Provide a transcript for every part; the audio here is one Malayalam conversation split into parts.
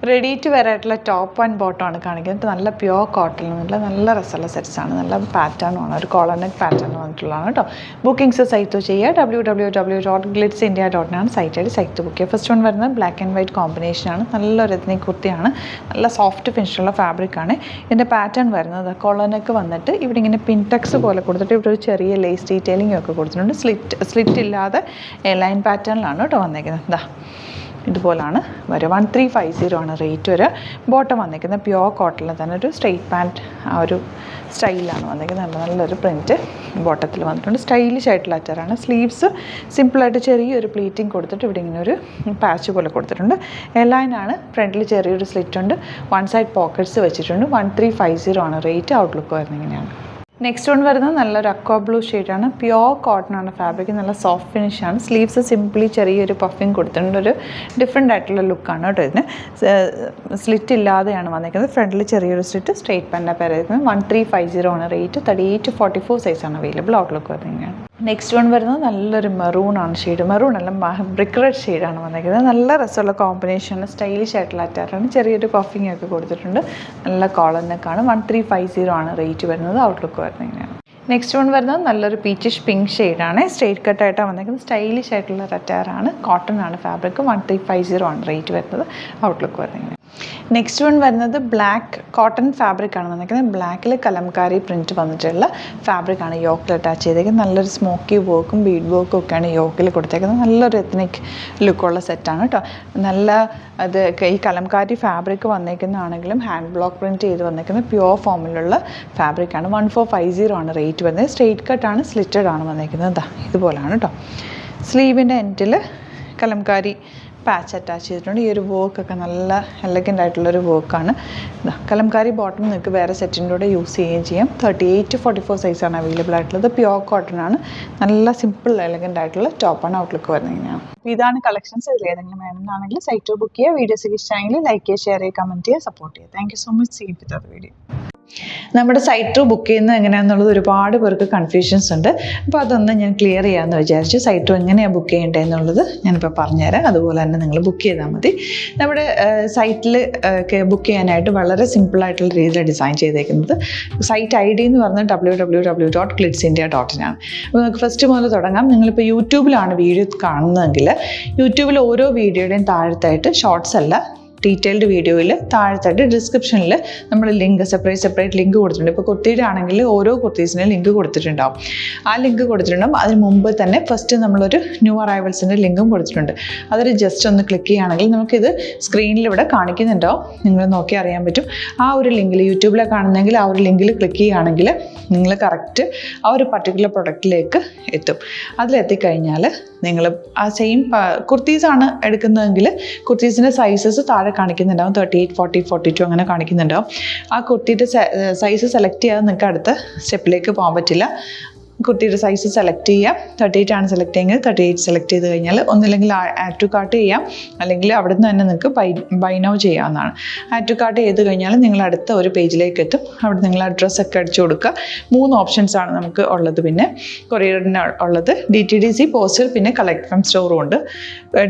റെഡി ടു വെയർ ആയിട്ടുള്ള ടോപ്പ് ആൻഡ് ബോട്ടം ആണ് കാണിക്കുന്നത്. നല്ല പ്യുവർ കോട്ടൺ നല്ല രസമുള്ള സെറ്റ്സാണ്. നല്ല പാറ്റേണുമാണ്, ഒരു കോളർ നെക്ക് പാറ്റേൺ വന്നിട്ടുള്ളതാണ് കേട്ടോ. ബുക്കിംഗ്സ് സൈറ്റ് ചെയ്യുക www.glitzindia.in സൈറ്റ് ആയിട്ട് സൈറ്റ് ബുക്ക് ചെയ്യുക. ഫസ്റ്റ് വൺ വരുന്നത് ബ്ലാക്ക് ആൻഡ് വൈറ്റ് കോമ്പിനേഷനാണ്. നല്ലൊരു എത്നിക് കുർത്തിയാണ്, നല്ല സോഫ്റ്റ് ഫിനിഷുള്ള ഫാബ്രിക്കാണ്. ഇതിൻ്റെ പാറ്റേൺ വരുന്നത് കോളർ നെക്ക് വന്നിട്ട് ഇവിടെ ഇങ്ങനെ പിൻടെക്സ് പോലെ കൊടുത്തിട്ട് ഇവിടെ ഒരു ചെറിയ ലേസ് ഡീറ്റെയിലിംഗ് ഒക്കെ കൊടുത്തിട്ടുണ്ട്. സ്ലിറ്റ് ഇല്ലാതെ ലൈൻ പാറ്റേണിലാണ് കേട്ടോ വന്നേക്കുന്നത്. ഇതാ ഇതുപോലാണ് വരും. 1350 ആണ് റേറ്റ് വരെ. ബോട്ടം വന്നിരിക്കുന്നത് പ്യുവർ കോട്ടണിൽ തന്നെ ഒരു സ്ട്രെയിറ്റ് പാൻറ്റ് ആ ഒരു സ്റ്റൈലാണ് വന്നിരിക്കുന്നത്. നല്ലൊരു പ്രിൻറ്റ് ബോട്ടത്തിൽ വന്നിട്ടുണ്ട്. സ്റ്റൈലിഷ് ആയിട്ടുള്ള അറ്ററാണ്. സ്ലീവ്സ് സിമ്പിളായിട്ട് ചെറിയൊരു പ്ലീറ്റിംഗ് കൊടുത്തിട്ട് ഇവിടെ ഇങ്ങനെ ഒരു പാച്ച് പോലെ കൊടുത്തിട്ടുണ്ട്. എലൈനാണ്. ഫ്രണ്ടിൽ ചെറിയൊരു സ്ലിറ്റ് ഉണ്ട്. വൺ സൈഡ് പോക്കറ്റ്സ് വെച്ചിട്ടുണ്ട്. 1350 ആണ് റേറ്റ്. ഔട്ട്ലുക്ക് വരുന്നത് ഇങ്ങനെയാണ്. നെക്സ്റ്റ് വൺ വരുന്നത് നല്ലൊരു അക്വാ ബ്ലൂ ഷെയ്ഡാണ്. പ്യുവർ കോട്ടൺ ആണ് ഫാബ്രിക്. നല്ല സോഫ്റ്റ് ഫിനിഷാണ്. സ്ലീവ്സ് സിംപ്ലി ചെറിയൊരു പഫിങ് കൊടുത്തിട്ടുണ്ട്. ഒരു ഡിഫറെൻ്റ് ആയിട്ടുള്ള ലുക്കാണ് കേട്ടോ ഇതിന്. സ്ലിറ്റ് ഇല്ലാതെയാണ് വന്നിരിക്കുന്നത്. ഫ്രണ്ടിൽ ചെറിയൊരു സ്ലിറ്റ്, സ്ട്രെയിറ്റ് പാൻറ്റാണ് പേരായിരിക്കുന്നത്. 1350 ആണ് റേറ്റ്. 38 to 44 സൈസാണ് അവൈലബിൾ. ഔട്ട്ലുക്ക് വരുന്നതാണ്. നെക്സ്റ്റ് വൺ വരുന്നത് നല്ലൊരു മെറൂൺ ആണ് ഷെയ്ഡ്. മെറൂൺ അല്ല, ബ്രിക്ക് റെഡ് ഷെയ്ഡാണ് വന്നിരിക്കുന്നത്. നല്ല രസമുള്ള കോമ്പിനേഷനാണ്. സ്റ്റൈലിഷ് ആയിട്ടുള്ള അറ്റാറാണ്. ചെറിയൊരു പഫിങ് ഒക്കെ കൊടുത്തിട്ടുണ്ട്. നല്ല കോളർ നെക്കാണ്. 1350 ആണ് റേറ്റ് വരുന്നത്. ഔട്ട്ലുക്ക് വരുന്നത് ഇങ്ങനെയാണ്. നെക്സ്റ്റ് വൺ വരുന്നത് നല്ലൊരു പീച്ചിഷ് പിങ്ക് ഷെയ്ഡാണ്. സ്ട്രെയിറ്റ് കട്ടായിട്ടാണ് വന്നിരിക്കുന്നത്. സ്റ്റൈലിഷ് ആയിട്ടുള്ള അറ്റാറാണ്. കോട്ടൺ ആണ് ഫാബ്രിക്. 1350 ആണ് റേറ്റ് വരുന്നത്. ഔട്ട്ലുക്ക് വരുന്നത് ഇങ്ങനെ. നെക്സ്റ്റ് വൺ വരുന്നത് ബ്ലാക്ക് കോട്ടൺ ഫാബ്രിക്കാണ് വന്നിരിക്കുന്നത്. ബ്ലാക്കിൽ കലംകാരി പ്രിൻറ്റ് വന്നിട്ടുള്ള ഫാബ്രിക്കാണ് യോക്കിൽ അറ്റാച്ച് ചെയ്തേക്കുന്നത്. നല്ലൊരു സ്മോക്കി വർക്കും ബീഡ് വർക്കും ഒക്കെയാണ് യോക്കിൽ കൊടുത്തേക്കുന്നത്. നല്ലൊരു എത്നിക് ലുക്കുള്ള സെറ്റാണ് കേട്ടോ. നല്ല അത് ഈ കലംകാരി ഫാബ്രിക് വന്നേക്കുന്നതാണെങ്കിലും ഹാൻഡ് ബ്ലോക്ക് പ്രിൻറ്റ് ചെയ്ത് വന്നേക്കുന്ന പ്യുവർ ഫോമിലുള്ള ഫാബ്രിക്കാണ്. 1450 ആണ് റേറ്റ് വരുന്നത്. സ്ട്രെയിറ്റ് കട്ടാണ്, സ്ലിറ്റഡ് ആണ് വന്നേക്കുന്നത്. ഇതുപോലാണ് കേട്ടോ. സ്ലീവിൻ്റെ എൻഡിൽ കലംകാരി പാച്ച് അറ്റാച്ച് ചെയ്തിട്ടുണ്ട്. ഈ ഒരു വർക്കൊക്കെ നല്ല എലഗൻ്റ് ആയിട്ടുള്ളൊരു വർക്കാണ്. കലംകാരി ബോട്ടം നിങ്ങൾക്ക് വേറെ സെറ്റിൻ്റെ കൂടെ യൂസ് ചെയ്യുകയും ചെയ്യാം. 38 to 44 സൈസാണ് അവൈലബിൾ ആയിട്ടുള്ളത്. പ്യുവർ കോട്ടൺ ആണ്. നല്ല സിമ്പിൾ എലഗൻ്റ് ആയിട്ടുള്ള ടോപ്പാണ്. ഔട്ട്ലുക്ക് വരുന്നത് ഇങ്ങനെയാണ്. ഇതാണ് കളക്ഷൻസ്. ഇതിൽ ഏതെങ്കിലും വേണമെന്നാണെങ്കിൽ സൈറ്റ് ബുക്ക് ചെയ്യുക. വീഡിയോസ് ഇഷ്ടമെങ്കിൽ ലൈക്ക് ചെയ്യുക, ഷെയർ ചെയ്യുക, കമൻറ്റ് ചെയ്യുക, സപ്പോർട്ട് ചെയ്യുക. Thank you so much. See with the video. നമ്മുടെ സൈറ്റ് ബുക്ക് ചെയ്യുന്നത് എങ്ങനെയാണെന്നുള്ളത് ഒരുപാട് പേർക്ക് കൺഫ്യൂഷൻസ് ഉണ്ട്. അപ്പോൾ അതൊന്ന് ഞാൻ ക്ലിയർ ചെയ്യാമെന്ന് വിചാരിച്ചു. സൈറ്റ് എങ്ങനെയാണ് ബുക്ക് ചെയ്യേണ്ടത് എന്നുള്ളത് ഞാനിപ്പോൾ പറഞ്ഞുതരാം. അതുപോലെ തന്നെ നിങ്ങൾ ബുക്ക് ചെയ്താൽ മതി. നമ്മുടെ സൈറ്റിൽ ബുക്ക് ചെയ്യാനായിട്ട് വളരെ സിമ്പിളായിട്ടുള്ള രീതിയിൽ ഡിസൈൻ ചെയ്തേക്കുന്നത്. സൈറ്റ് ID എന്ന് പറഞ്ഞാൽ www.glitzindia.in ആണ്. അപ്പോൾ നമുക്ക് ഫസ്റ്റ് മുതൽ തുടങ്ങാം. നിങ്ങളിപ്പോൾ യൂട്യൂബിലാണ് വീഡിയോ കാണുന്നതെങ്കിൽ യൂട്യൂബിൽ ഓരോ വീഡിയോയുടെയും താഴത്തായിട്ട് ഷോർട്സ് അല്ല, ഡീറ്റെയിൽഡ് വീഡിയോയിൽ താഴത്തായിട്ട് ഡിസ്ക്രിപ്ഷനിൽ നമ്മൾ ലിങ്ക് സെപ്പറേറ്റ് ലിങ്ക് കൊടുത്തിട്ടുണ്ട്. ഇപ്പോൾ കുർത്തിയുടെ ആണെങ്കിൽ ഓരോ കുർത്തീസിനും ലിങ്ക് കൊടുത്തിട്ടുണ്ടാവും. ആ ലിങ്ക് കൊടുത്തിട്ടുണ്ടാവും. അതിന് മുമ്പ് തന്നെ ഫസ്റ്റ് നമ്മളൊരു ന്യൂ അറൈവൽസിൻ്റെ ലിങ്കും കൊടുത്തിട്ടുണ്ട്. അതൊരു ജസ്റ്റ് ഒന്ന് ക്ലിക്ക് ചെയ്യുകയാണെങ്കിൽ നമുക്കിത് സ്ക്രീനിൽ ഇവിടെ കാണിക്കുന്നുണ്ടാവും. നിങ്ങൾ നോക്കി അറിയാൻ പറ്റും. ആ ഒരു ലിങ്കിൽ യൂട്യൂബിലെ കാണുന്നെങ്കിൽ ആ ഒരു ലിങ്കിൽ ക്ലിക്ക് ചെയ്യുകയാണെങ്കിൽ നിങ്ങൾ കറക്റ്റ് ആ ഒരു പർട്ടിക്കുലർ പ്രൊഡക്റ്റിലേക്ക് എത്തും. അതിലെത്തിക്കഴിഞ്ഞാൽ നിങ്ങൾ ആ സെയിം കുർത്തീസാണ് എടുക്കുന്നതെങ്കിൽ കുർത്തീസിൻ്റെ സൈസസ് താഴെ കാണിക്കുന്നുണ്ടാവും. 38, 40, 42 അങ്ങനെ കാണിക്കുന്നുണ്ടാവും. ആ കുർത്തിയുടെ സൈസ് സെലക്ട് ചെയ്യാതെ നിങ്ങൾക്ക് അടുത്ത സ്റ്റെപ്പിലേക്ക് പോകാൻ പറ്റില്ല. കുർത്തിയുടെ സൈസ് സെലക്ട് ചെയ്യാം. 38 ആണ് സെലക്ട് ചെയ്യുന്നത്. 38 സെലക്ട് ചെയ്ത് കഴിഞ്ഞാൽ ഒന്നില്ലെങ്കിൽ ആഡ് ടു കാർട്ട് ചെയ്യാം, അല്ലെങ്കിൽ അവിടെ നിന്ന് തന്നെ നിങ്ങൾക്ക് ബൈ നൗ ചെയ്യാവുന്നതാണ്. ആഡ് ടു കാർട്ട് ചെയ്ത് കഴിഞ്ഞാൽ നിങ്ങൾ അടുത്ത ഒരു പേജിലേക്ക് എത്തും. അവിടെ നിങ്ങൾ അഡ്രസ്സൊക്കെ അടിച്ചു കൊടുക്കുക. 3 ഓപ്ഷൻസാണ് നമുക്ക് ഉള്ളത്. പിന്നെ കൊറിയറിന് ഉള്ളത് DTDC, പോസ്റ്റൽ, പിന്നെ കളക്ട് ഫ്രം സ്റ്റോറും ഉണ്ട്.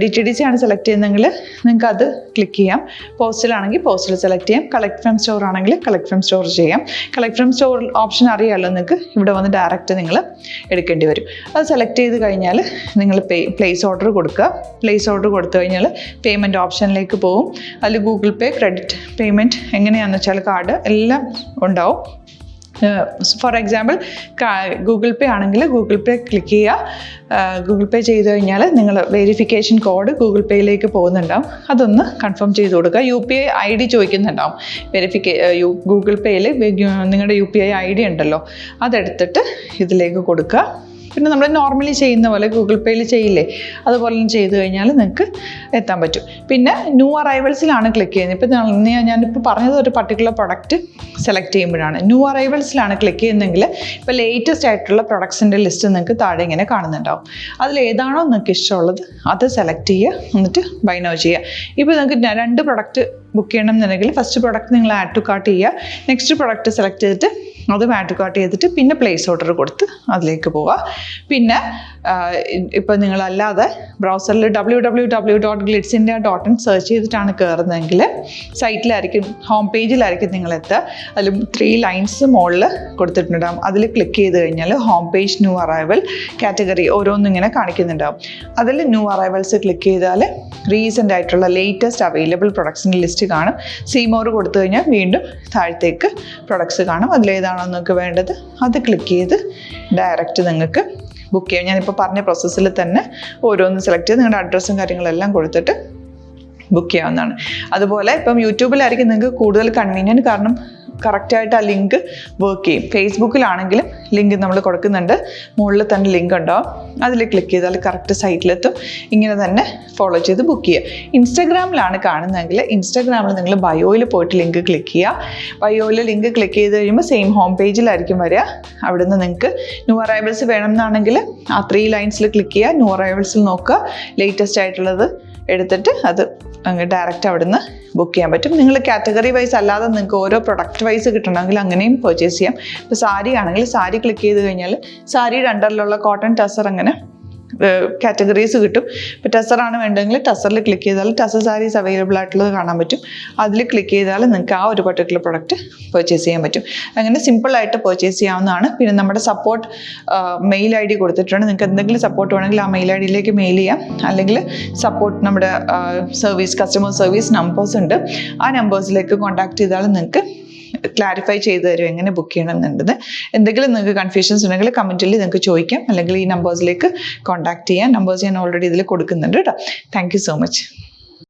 DTDC ആണ് സെലക്ട് ചെയ്യുന്നതെങ്കിൽ നിങ്ങൾക്ക് അത് ക്ലിക്ക് ചെയ്യാം. പോസ്റ്റലാണെങ്കിൽ പോസ്റ്റൽ സെലക്ട് ചെയ്യാം. കളക്ട് ഫ്രം സ്റ്റോർ ആണെങ്കിൽ കളക്ട് ഫ്രം സ്റ്റോർ ചെയ്യാം. കളക്ട് ഫ്രം സ്റ്റോർ ഓപ്ഷൻ അറിയാമല്ലോ നിങ്ങൾക്ക്. ഇവിടെ വന്ന് ഡയറക്റ്റ് നിങ്ങൾ എടുക്കേണ്ടി വരും. അത് സെലക്ട് ചെയ്ത് കഴിഞ്ഞാൽ നിങ്ങൾ പ്ലേസ് ഓർഡർ കൊടുക്കുക. പ്ലേസ് ഓർഡർ കൊടുത്തു കഴിഞ്ഞാൽ പേയ്മെൻറ്റ് ഓപ്ഷനിലേക്ക് പോകും. അതിൽ ഗൂഗിൾ പേ, ക്രെഡിറ്റ് പേയ്മെൻറ്റ് എങ്ങനെയാണെന്ന് വെച്ചാൽ കാർഡ് എല്ലാം ഉണ്ടാവും. ഫോർ എക്സാമ്പിൾ ഗൂഗിൾ പേ ആണെങ്കിൽ ഗൂഗിൾ പേ ക്ലിക്ക് ചെയ്യുക. ഗൂഗിൾ പേ ചെയ്ത് കഴിഞ്ഞാൽ നിങ്ങൾ വെരിഫിക്കേഷൻ കോഡ് ഗൂഗിൾ പേയിലേക്ക് പോകുന്നുണ്ടാവും. അതൊന്ന് കൺഫേം ചെയ്ത് കൊടുക്കുക. UPI ID ചോദിക്കുന്നുണ്ടാവും. ഗൂഗിൾ പേയിൽ നിങ്ങളുടെ UPI ID ഉണ്ടല്ലോ, അതെടുത്തിട്ട് ഇതിലേക്ക് കൊടുക്കുക. പിന്നെ നമ്മൾ നോർമലി ചെയ്യുന്ന പോലെ ഗൂഗിൾ പേയിൽ ചെയ്യില്ലേ, അതുപോലെ ചെയ്ത് കഴിഞ്ഞാൽ നിങ്ങൾക്ക് എത്താൻ പറ്റും. പിന്നെ ന്യൂ അറൈവൽസിലാണ് ക്ലിക്ക് ചെയ്യുന്നത്. ഇപ്പോൾ ഞാനിപ്പോൾ പറഞ്ഞത് ഒരു പർട്ടിക്കുലർ പ്രൊഡക്റ്റ് സെലക്ട് ചെയ്യുമ്പോഴാണ്. ന്യൂ അറൈവൽസിലാണ് ക്ലിക്ക് ചെയ്യുന്നതെങ്കിൽ ഇപ്പോൾ ലേറ്റസ്റ്റ് ആയിട്ടുള്ള പ്രൊഡക്ട്സിൻ്റെ ലിസ്റ്റ് നിങ്ങൾക്ക് താഴെ ഇങ്ങനെ കാണുന്നുണ്ടാവും. അതിൽ ഏതാണോ നിങ്ങൾക്ക് ഇഷ്ടമുള്ളത് അത് സെലക്ട് ചെയ്യുക, എന്നിട്ട് ബൈ നൗ ചെയ്യുക. ഇപ്പോൾ നിങ്ങൾക്ക് 2 പ്രൊഡക്റ്റ് ബുക്ക് ചെയ്യണം എന്നുണ്ടെങ്കിൽ ഫസ്റ്റ് പ്രൊഡക്റ്റ് നിങ്ങൾ ആഡ് ടു കാർട്ട് ചെയ്യുക. നെക്സ്റ്റ് പ്രൊഡക്റ്റ് സെലക്ട് ചെയ്തിട്ട് അതും ആഡ് ടു കാർട്ട് ചെയ്തിട്ട് പിന്നെ പ്ലേസ് ഓർഡർ കൊടുത്ത് അതിലേക്ക് പോവുക. പിന്നെ ഇപ്പോൾ നിങ്ങളല്ലാതെ ബ്രൗസറിൽ www.glitzindia.in സെർച്ച് ചെയ്തിട്ടാണ് കയറുന്നതെങ്കിൽ സൈറ്റിലായിരിക്കും, ഹോം പേജിലായിരിക്കും നിങ്ങളെത്തുക. അതിൽ 3 ലൈൻസ് മുകളിൽ കൊടുത്തിട്ടുണ്ടാകും. അതിൽ ക്ലിക്ക് ചെയ്ത് കഴിഞ്ഞാൽ home page, new arrival, category ഓരോന്നും ഇങ്ങനെ കാണിക്കുന്നുണ്ടാവും. അതിൽ ന്യൂ അറൈവൽസ് ക്ലിക്ക് ചെയ്താൽ റീസെൻ്റ് ആയിട്ടുള്ള ലേറ്റസ്റ്റ് അവൈലബിൾ പ്രൊഡക്ട്സിൻ്റെ ലിസ്റ്റ് കാണും. സീമോർ കൊടുത്തു കഴിഞ്ഞാൽ വീണ്ടും താഴത്തേക്ക് പ്രൊഡക്ട്സ് കാണും. അതിലേതാണോ നിങ്ങൾക്ക് വേണ്ടത് അത് ക്ലിക്ക് ചെയ്ത് ഡയറക്റ്റ് നിങ്ങൾക്ക് ബുക്ക് ചെയ്യാം. ഞാനിപ്പോൾ പറഞ്ഞ പ്രോസസ്സിൽ തന്നെ ഓരോന്ന് സെലക്ട് ചെയ്ത് നിങ്ങളുടെ അഡ്രസ്സും കാര്യങ്ങളെല്ലാം കൊടുത്തിട്ട് ബുക്ക് ചെയ്യാവുന്നതാണ്. അതുപോലെ ഇപ്പം യൂട്യൂബിലായിരിക്കും നിങ്ങൾക്ക് കൂടുതൽ കൺവീനിയൻറ്റ്, കാരണം കറക്റ്റായിട്ട് ആ ലിങ്ക് വർക്ക് ചെയ്യും. ഫേസ്ബുക്കിലാണെങ്കിലും ലിങ്ക് നമ്മൾ കൊടുക്കുന്നുണ്ട്, മുകളിൽ തന്നെ ലിങ്ക് ഉണ്ടാവും. അതിൽ ക്ലിക്ക് ചെയ്താൽ കറക്റ്റ് സൈറ്റിലെത്തും. ഇങ്ങനെ തന്നെ ഫോളോ ചെയ്ത് ബുക്ക് ചെയ്യുക. ഇൻസ്റ്റാഗ്രാമിലാണ് കാണുന്നതെങ്കിൽ ഇൻസ്റ്റാഗ്രാമിൽ നിങ്ങൾ ബയോയിൽ പോയിട്ട് ലിങ്ക് ക്ലിക്ക് ചെയ്യുക. ബയോയിൽ ലിങ്ക് ക്ലിക്ക് ചെയ്ത് കഴിയുമ്പോൾ സെയിം ഹോം പേജിലായിരിക്കും വരിക. അവിടുന്ന് നിങ്ങൾക്ക് ന്യൂ അറൈവൽസ് വേണം എന്നാണെങ്കിൽ ആ 3 ലൈൻസിൽ ക്ലിക്ക് ചെയ്യുക. ന്യൂ അറൈവൽസിൽ നോക്കുക, ലേറ്റസ്റ്റ് ആയിട്ടുള്ളത് എടുത്തിട്ട് അത് അങ്ങ് ഡയറക്റ്റ് അവിടുന്ന് ബുക്ക് ചെയ്യാൻ പറ്റും. നിങ്ങൾ കാറ്റഗറി വൈസ് അല്ലാതെ നിങ്ങൾക്ക് ഓരോ പ്രൊഡക്റ്റ് വൈസ് കിട്ടണമെങ്കിൽ അങ്ങനെയും പർച്ചേസ് ചെയ്യാം. ഇപ്പോൾ സാരി ആണെങ്കിൽ സാരി ക്ലിക്ക് ചെയ്ത് കഴിഞ്ഞാൽ സാരിയുടെ അണ്ടറിലുള്ള കോട്ടൺ ടസർ അങ്ങനെ കാറ്റഗറീസ് കിട്ടും. ഇപ്പോൾ ടസറാണ് വേണ്ടതെങ്കിൽ ടസറിൽ ക്ലിക്ക് ചെയ്താൽ ടസർ സാരീസ് അവൈലബിൾ ആയിട്ടുള്ളത് കാണാൻ പറ്റും. അതിൽ ക്ലിക്ക് ചെയ്താൽ നിങ്ങൾക്ക് ആ ഒരു പർട്ടിക്കുലർ പ്രൊഡക്റ്റ് പർച്ചേസ് ചെയ്യാൻ പറ്റും. അങ്ങനെ സിമ്പിളായിട്ട് പർച്ചേസ് ചെയ്യാവുന്നതാണ്. പിന്നെ നമ്മുടെ സപ്പോർട്ട് മെയിൽ ID കൊടുത്തിട്ടുണ്ട്. നിങ്ങൾക്ക് എന്തെങ്കിലും സപ്പോർട്ട് വേണമെങ്കിൽ ആ മെയിൽ IDയിലേക്ക് മെയിൽ ചെയ്യാം. അല്ലെങ്കിൽ സപ്പോർട്ട് നമ്മുടെ കസ്റ്റമർ സർവീസ് നമ്പേഴ്സ് ഉണ്ട്. ആ നമ്പേഴ്സിലേക്ക് കോൺടാക്ട് ചെയ്താൽ നിങ്ങൾക്ക് ക്ലാരിഫൈ ചെയ്ത് തരും എങ്ങനെ ബുക്ക് ചെയ്യണം എന്നുള്ളത്. എന്തെങ്കിലും നിങ്ങൾക്ക് കൺഫ്യൂഷൻസ് ഉണ്ടെങ്കിൽ കമൻറ്റിൽ നിങ്ങൾക്ക് ചോദിക്കാം, അല്ലെങ്കിൽ ഈ നമ്പേഴ്സിലേക്ക് കോൺടാക്ട് ചെയ്യാം. നമ്പേഴ്സ് ഞാൻ ഓൾറെഡി ഇതിൽ കൊടുക്കുന്നുണ്ട് കേട്ടോ. Thank you so much.